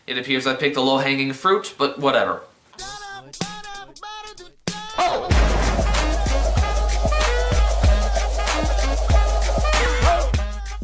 It appears I picked the low-hanging fruit, but whatever.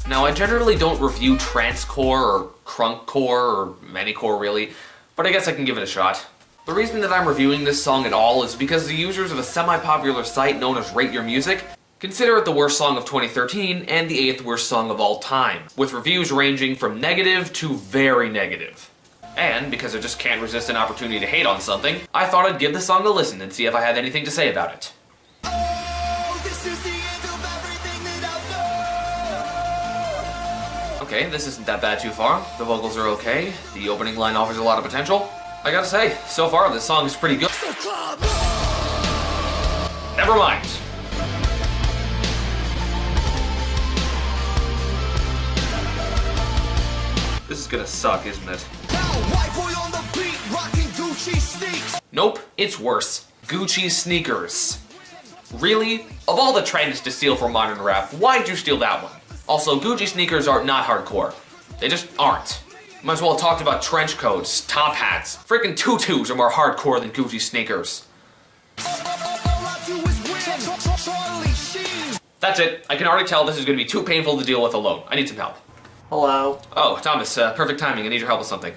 Now, I generally don't review trancecore or crunkcore or manycore really, but I guess I can give it a shot. The reason that I'm reviewing this song at all is because the users of a semi-popular site known as Rate Your Music consider it the worst song of 2013 and the 8th worst song of all time, with reviews ranging from negative to very negative. And because I just can't resist an opportunity to hate on something, I thought I'd give the song a listen and see if I have anything to say about it. Okay, this isn't that bad too far. The vocals are okay. The opening line offers a lot of potential. I gotta say, so far this song is pretty good. Never mind. This is gonna suck, isn't it? Nope, it's worse. Gucci sneakers. Really? Of all the trends to steal from modern rap, why'd you steal that one? Also, Gucci sneakers are not hardcore. They just aren't. Might as well have talked about trench coats, top hats. Freaking tutus are more hardcore than Gucci sneakers. That's it. I can already tell this is going to be too painful to deal with alone. I need some help. Hello. Oh, Thomas, perfect timing. I need your help with something.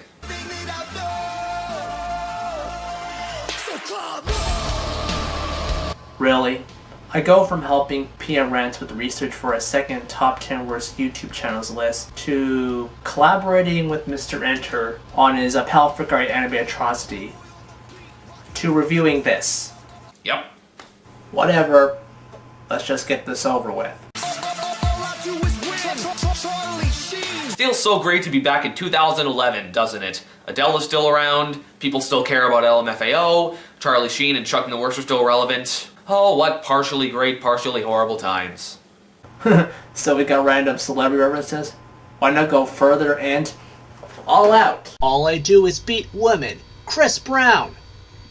Really? I go from helping PM Rants with research for a second top 10 worst YouTube channels list to collaborating with Mr. Enter on his Appel Fricari anime atrocity to reviewing this. Yep. Whatever. Let's just get this over with. Feels so great to be back in 2011, doesn't it? Adele is still around, people still care about LMFAO, Charlie Sheen and Chuck Norris are still relevant. Oh, what partially great, partially horrible times. So we got random celebrity references? Why not go further and all out? All I do is beat women. Chris Brown.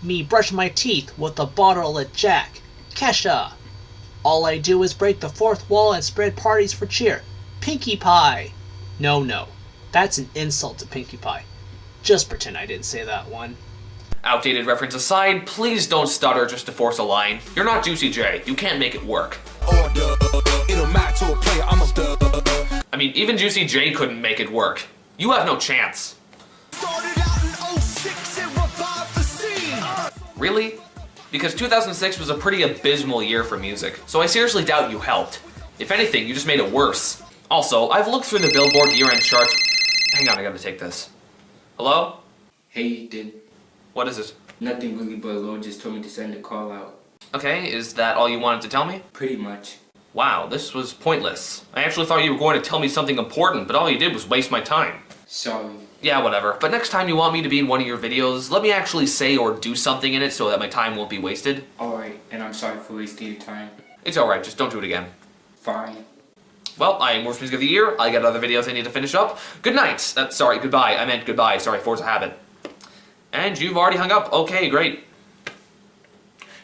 Me brush my teeth with a bottle of Jack. Kesha. All I do is break the fourth wall and spread parties for cheer. Pinkie Pie. No, that's an insult to Pinkie Pie. Just pretend I didn't say that one. Outdated reference aside, please don't stutter just to force a line. You're not Juicy J. You can't make it work. I mean, even Juicy J couldn't make it work. You have no chance. Really? Because 2006 was a pretty abysmal year for music, so I seriously doubt you helped. If anything, you just made it worse. Also, I've looked through the Billboard year-end charts. Hang on, I gotta take this. Hello? Hey, Ethan. What is it? Nothing really, but Lord just told me to send a call out. Okay, is that all you wanted to tell me? Pretty much. Wow, this was pointless. I actually thought you were going to tell me something important, but all you did was waste my time. Sorry. Yeah, whatever. But next time you want me to be in one of your videos, let me actually say or do something in it so that my time won't be wasted. Alright, and I'm sorry for wasting your time. It's alright, just don't do it again. Fine. Well, I am WorstMusicoftheYear. I got other videos I need to finish up. Good night. Sorry, goodbye. I meant goodbye. Sorry, force a habit. And you've already hung up. Okay, great.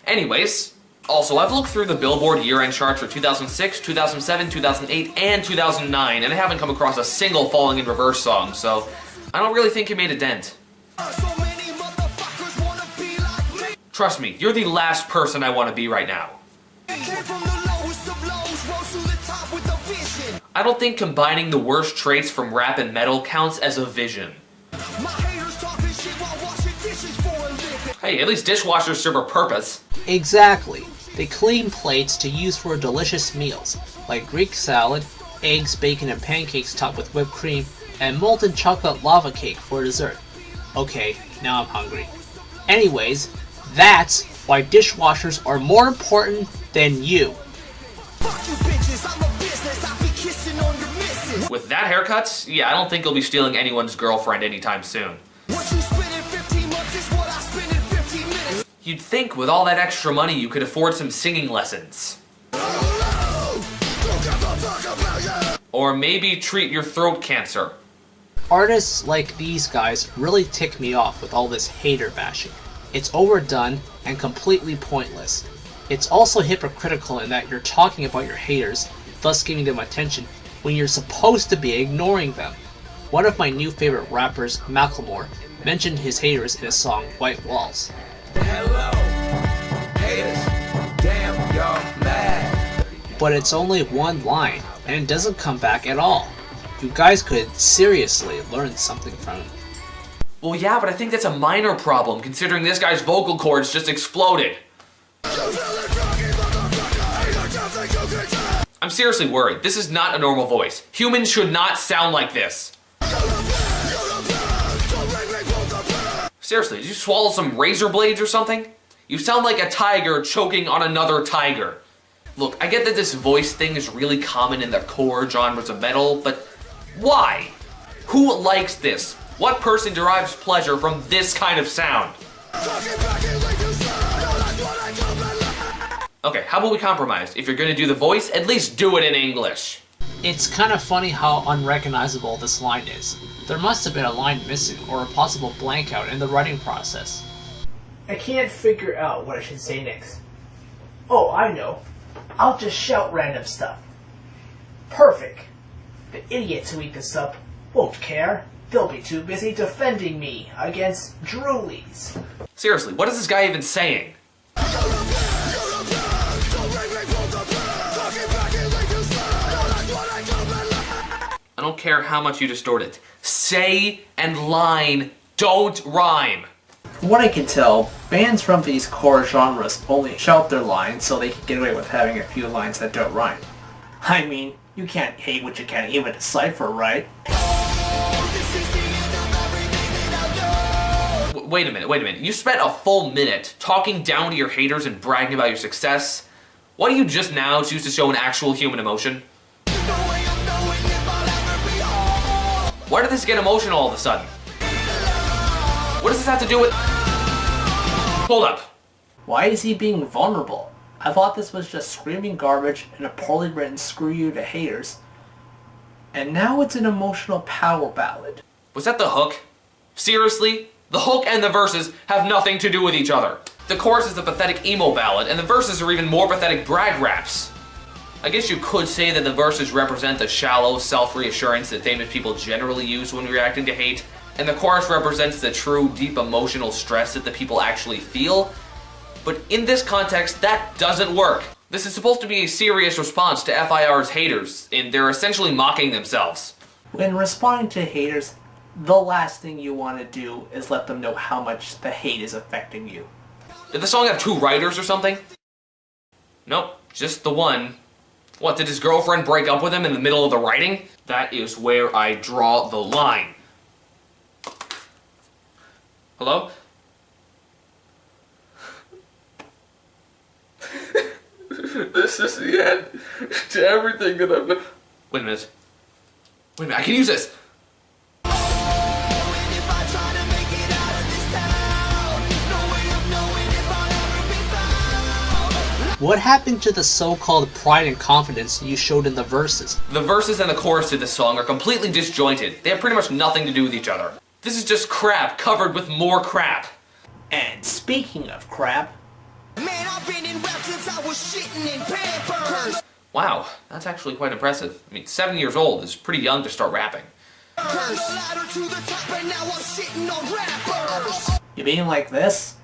Anyways, also, I've looked through the Billboard year-end charts for 2006, 2007, 2008, and 2009, and I haven't come across a single Falling in Reverse song, so I don't really think you made a dent. Trust me, you're the last person I want to be right now. I don't think combining the worst traits from rap and metal counts as a vision. Hey, at least dishwashers serve a purpose. Exactly. They clean plates to use for delicious meals, like Greek salad, eggs, bacon, and pancakes topped with whipped cream, and molten chocolate lava cake for dessert. Okay, now I'm hungry. Anyways, that's why dishwashers are more important than you. With that haircut, yeah, I don't think you'll be stealing anyone's girlfriend anytime soon. You'd think with all that extra money you could afford some singing lessons. Or maybe treat your throat cancer. Artists like these guys really tick me off with all this hater bashing. It's overdone and completely pointless. It's also hypocritical in that you're talking about your haters, thus giving them attention, when you're supposed to be ignoring them. One of my new favorite rappers, Macklemore, mentioned his haters in his song White Walls. Hello, haters. Damn, y'all mad. But it's only one line, and it doesn't come back at all. You guys could seriously learn something from it. Well, yeah, but I think that's a minor problem, considering this guy's vocal cords just exploded. I'm seriously worried. This is not a normal voice. Humans should not sound like this. Seriously, did you swallow some razor blades or something? You sound like a tiger choking on another tiger. Look, I get that this voice thing is really common in the core genres of metal, but why? Who likes this? What person derives pleasure from this kind of sound? Okay, how about we compromise? If you're gonna do the voice, at least do it in English. It's kind of funny how unrecognizable this line is. There must have been a line missing or a possible blank out in the writing process. I can't figure out what I should say next. Oh, I know. I'll just shout random stuff. Perfect. The idiots who eat this up won't care. They'll be too busy defending me against droolies. Seriously, what is this guy even saying? I don't care how much you distort it. Say and line don't rhyme. From what I can tell, bands from these core genres only shout their lines so they can get away with having a few lines that don't rhyme. I mean, you can't hate what you can't even decipher, right? Wait a minute. You spent a full minute talking down to your haters and bragging about your success. Why do you just now choose to show an actual human emotion? Why did this get emotional all of a sudden? What does this have to do with... Hold up. Why is he being vulnerable? I thought this was just screaming garbage and a poorly written screw you to haters. And now it's an emotional power ballad. Was that the hook? Seriously? The hook and the verses have nothing to do with each other. The chorus is a pathetic emo ballad, and the verses are even more pathetic brag raps. I guess you could say that the verses represent the shallow self-reassurance that famous people generally use when reacting to hate, and the chorus represents the true, deep emotional stress that the people actually feel. But in this context, that doesn't work. This is supposed to be a serious response to FIR's haters, and they're essentially mocking themselves. When responding to haters, the last thing you want to do is let them know how much the hate is affecting you. Did the song have two writers or something? Nope, just the one. What, did his girlfriend break up with him in the middle of the writing? That is where I draw the line. Hello? This is the end to everything that I've done. Wait a minute, I can use this! What happened to the so-called pride and confidence you showed in the verses? The verses and the chorus to this song are completely disjointed. They have pretty much nothing to do with each other. This is just crap covered with more crap. And speaking of crap... Man, I've been in rap since I was shitting in Pampers. Wow, that's actually quite impressive. I mean, 7 years old is pretty young to start rapping. You mean like this?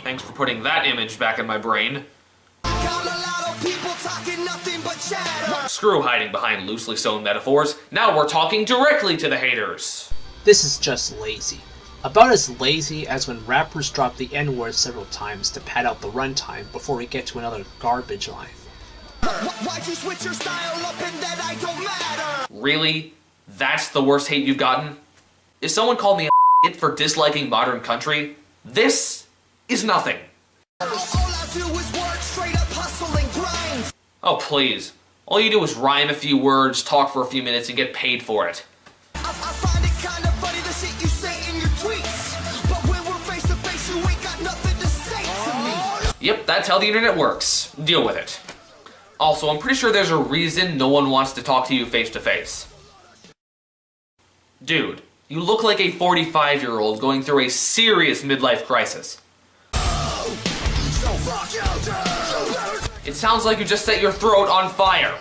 Thanks for putting that image back in my brain. Screw hiding behind loosely sewn metaphors. Now we're talking directly to the haters. This is just lazy. About as lazy as when rappers drop the N-word several times to pad out the runtime before we get to another garbage line. Why'd you switch your style up and that I don't matter? Really? That's the worst hate you've gotten? If someone called me a for disliking modern country, this is nothing. All I do is work, straight up hustle and grind. Oh please. All you do is rhyme a few words, talk for a few minutes, and get paid for it. I find it kind of funny the shit you say in your tweets. But when we're face to face, you ain't got nothing to say to me. Yep, that's how the internet works. Deal with it. Also, I'm pretty sure there's a reason no one wants to talk to you face to face. Dude, you look like a 45-year-old going through a serious midlife crisis. It sounds like you just set your throat on fire.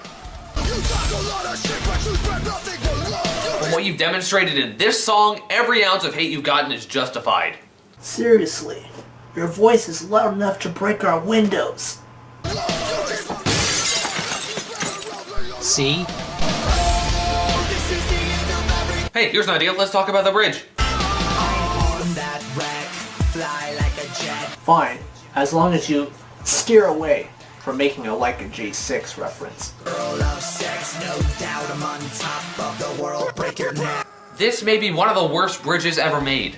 From what you've demonstrated in this song, every ounce of hate you've gotten is justified. Seriously, your voice is loud enough to break our windows. See? Hey, here's an idea. Let's talk about the bridge. Fine, as long as you steer away from making a like a J6 reference. This may be one of the worst bridges ever made.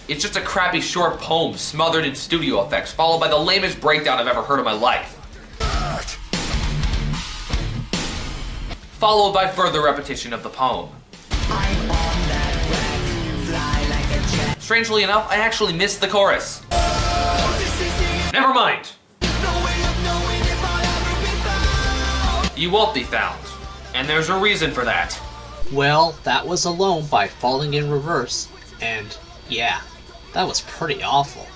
It's just a crappy short poem smothered in studio effects, followed by the lamest breakdown I've ever heard in my life. Followed by further repetition of the poem. Strangely enough, I actually missed the chorus. Never mind. You won't be found. And there's a reason for that. Well, that was Alone by Falling in Reverse, and yeah, that was pretty awful.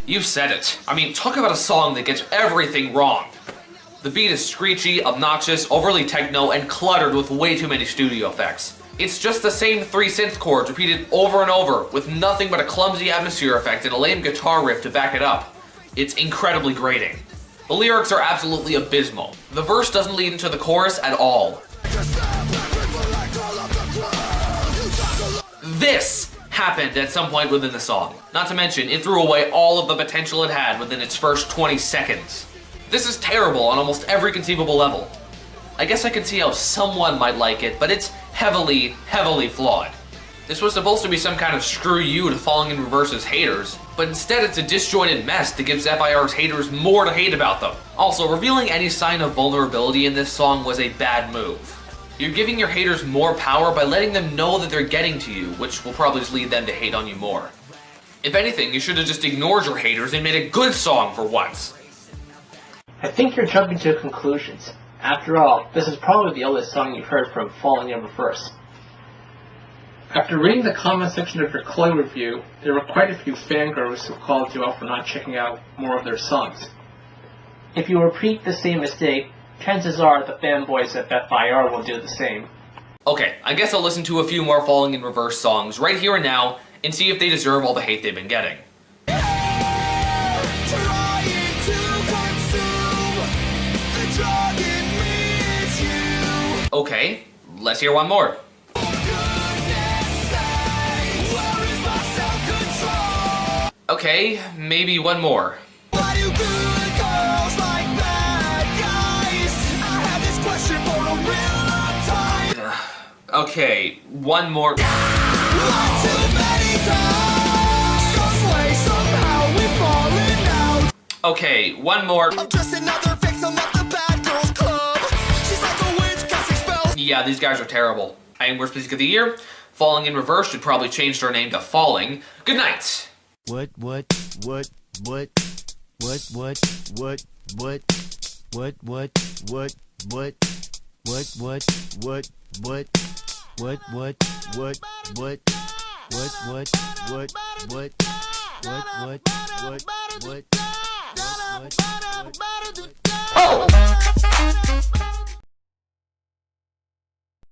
You said it. I mean, talk about a song that gets everything wrong. The beat is screechy, obnoxious, overly techno, and cluttered with way too many studio effects. It's just the same 3 synth chords repeated over and over, with nothing but a clumsy atmosphere effect and a lame guitar riff to back it up. It's incredibly grating. The lyrics are absolutely abysmal. The verse doesn't lead into the chorus at all. This happened at some point within the song. Not to mention, it threw away all of the potential it had within its first 20 seconds. This is terrible on almost every conceivable level. I guess I can see how someone might like it, but it's heavily, heavily flawed. This was supposed to be some kind of screw you to Falling in Reverse's haters, but instead it's a disjointed mess that gives FIR's haters more to hate about them. Also, revealing any sign of vulnerability in this song was a bad move. You're giving your haters more power by letting them know that they're getting to you, which will probably just lead them to hate on you more. If anything, you should have just ignored your haters and made a good song for once. I think you're jumping to conclusions. After all, this is probably the oldest song you've heard from Falling in Reverse. After reading the comment section of your Clay review, there were quite a few fangirls who called you out for not checking out more of their songs. If you repeat the same mistake, chances are the fanboys at FIR will do the same. Okay, I guess I'll listen to a few more Falling in Reverse songs right here and now and see if they deserve all the hate they've been getting. Okay, let's hear one more. Okay, maybe one more. Okay, one more. Okay, one more. Yeah, these guys are terrible. I am Worst Music of the Year. Falling in Reverse should probably change their name to Falling. Good night. What? Oh!